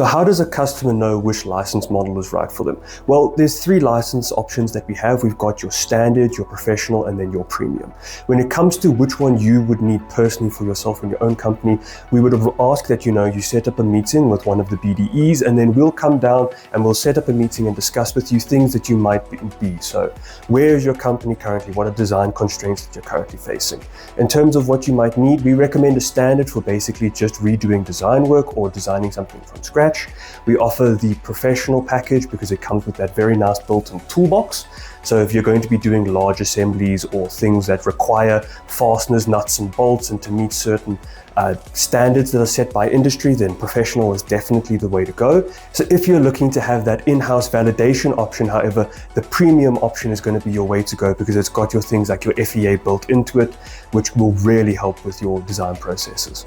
So how does a customer know which license model is right for them? Well, there's 3 license options that we have. We've got your standard, your professional, and then your premium. When it comes to which one you would need personally for yourself in your own company, we would ask that you set up a meeting with one of the BDEs, and then we'll come down and we'll set up a meeting and discuss with you things that you might be. So where is your company currently? What are design constraints that you're currently facing? In terms of what you might need, we recommend a standard for basically just redoing design work or designing something from scratch. We offer the professional package because it comes with that very nice built-in toolbox. So if you're going to be doing large assemblies or things that require fasteners, nuts and bolts, and to meet certain standards that are set by industry, then professional is definitely the way to go. So if you're looking to have that in-house validation option, however, the premium option is going to be your way to go because it's got your things like your FEA built into it, which will really help with your design processes.